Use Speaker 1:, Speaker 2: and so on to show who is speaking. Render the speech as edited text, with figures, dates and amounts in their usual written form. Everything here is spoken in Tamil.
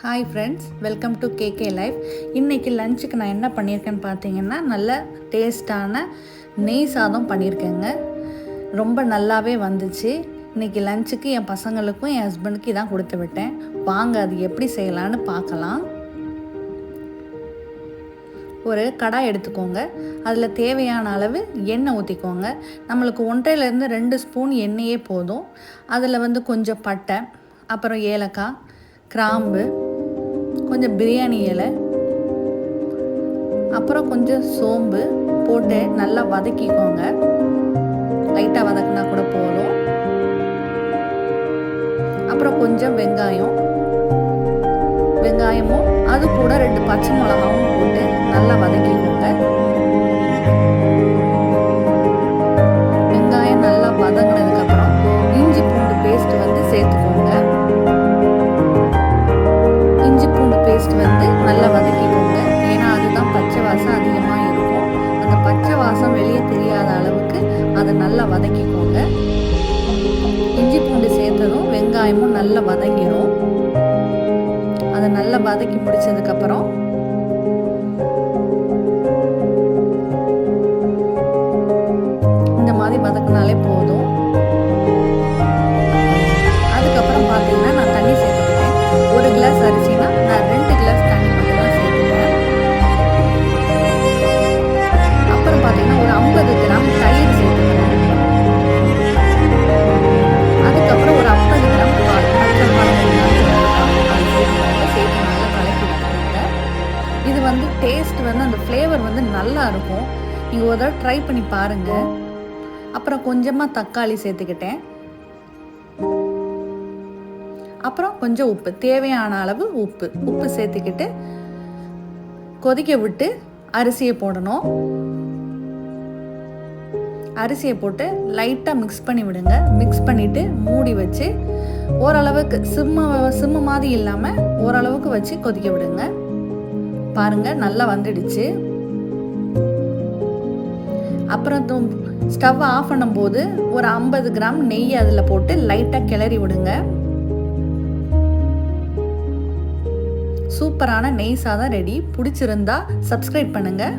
Speaker 1: Hi friends, welcome to KK life. இன்றைக்கி லஞ்சுக்கு நான் என்ன பண்ணியிருக்கேன்னு பார்த்தீங்கன்னா, நல்ல டேஸ்டான நெய் சாதம் பண்ணியிருக்கேங்க. ரொம்ப நல்லாவே வந்துச்சு. இன்றைக்கி லஞ்சுக்கு என் பசங்களுக்கும் என் ஹஸ்பண்டுக்கு இதான் கொடுத்து விட்டேன். வாங்க அது எப்படி செய்யலான்னு பார்க்கலாம். ஒரு கடாய் எடுத்துக்கோங்க. அதில் தேவையான அளவு எண்ணெய் ஊற்றிக்கோங்க. நம்மளுக்கு 1.5 2 ஸ்பூன் எண்ணெயே போதும். அதில் கொஞ்சம் பட்டை, அப்புறம் ஏலக்காய், கிராம்பு, கொஞ்சம் பிரியாணி இலை, அப்புறம் கொஞ்சம் சோம்பு போட்டு நல்லா வதக்கிக்கோங்க. லைட்டாக வதக்கினா கூட போதும். அப்புறம் கொஞ்சம் வெங்காயமும் அது கூட 2 பச்சை மிளகாவும் போட்டு நல்லா வதக்கிக்கோங்க. வெங்காயம் நல்லா வதங்கினதுக்கப்புறம் இஞ்சி பூண்டு பேஸ்ட் சேர்த்துக்கோங்க. இஞ்சி பூண்டு பேஸ்ட் நல்லா வதக்கிக்கோங்க. ஏன்னா அதுதான் பச்சை வாசம் அதிகமாக இருக்கும். அந்த பச்சை வாசம் வெளியே தெரியாத அளவுக்கு அதை நல்லா வதக்கிக்கோங்க. இஞ்சி பூண்டு சேர்த்ததும் வெங்காயமும் நல்லா வதங்கிடும். அதை நல்லா வதக்கி முடிச்சதுக்கப்புறம் இந்த மாதிரி வதக்கினாலே போதும். அதுக்கப்புறம் பார்த்தீங்கன்னா நான் தண்ணி சேர்த்துக்கிட்டேன். 1 கிளாஸ் அரிசினா நான் 2 கிளாஸ் தண்ணி மட்டும் தான் சேர்த்துக்கிறேன். அப்புறம் பார்த்தீங்கன்னா ஒரு 50 கிராம் தயிர் சேர்த்துக்கிறேன். அதுக்கப்புறம் ஒரு 50 கிராம் பால், பச்சை பால் சேர்த்து நல்லா கலக்கி விட்டுக்கோங்க. இது டேஸ்ட் அந்த ஃப்ளேவர் நல்லா இருக்கும். நீங்கள் ஒரு தடவை ட்ரை பண்ணி பாருங்கள். அப்புறம் கொஞ்சமாக தக்காளி சேர்த்துக்கிட்டேன். அப்புறம் கொஞ்சம் உப்பு, தேவையான அளவு உப்பு சேர்த்துக்கிட்டு கொதிக்க விட்டு அரிசியை போடணும். அரிசியை போட்டு லைட்டாக மிக்ஸ் பண்ணி விடுங்க. மிக்ஸ் பண்ணிவிட்டு மூடி வச்சு ஓரளவுக்கு சிம்மு மாதிரி இல்லாமல் ஓரளவுக்கு வச்சு கொதிக்க விடுங்க. பாருங்கள், நல்லா வந்துடுச்சு. அப்புறம் ஸ்டவ் ஆஃப் பண்ணும்போது ஒரு 50 கிராம் நெய் அதில் போட்டு லைட்டாக கிளறி விடுங்க. சூப்பரான நெய் சாதம் ரெடி. பிடிச்சிருந்தா சப்ஸ்கிரைப் பண்ணுங்கள்.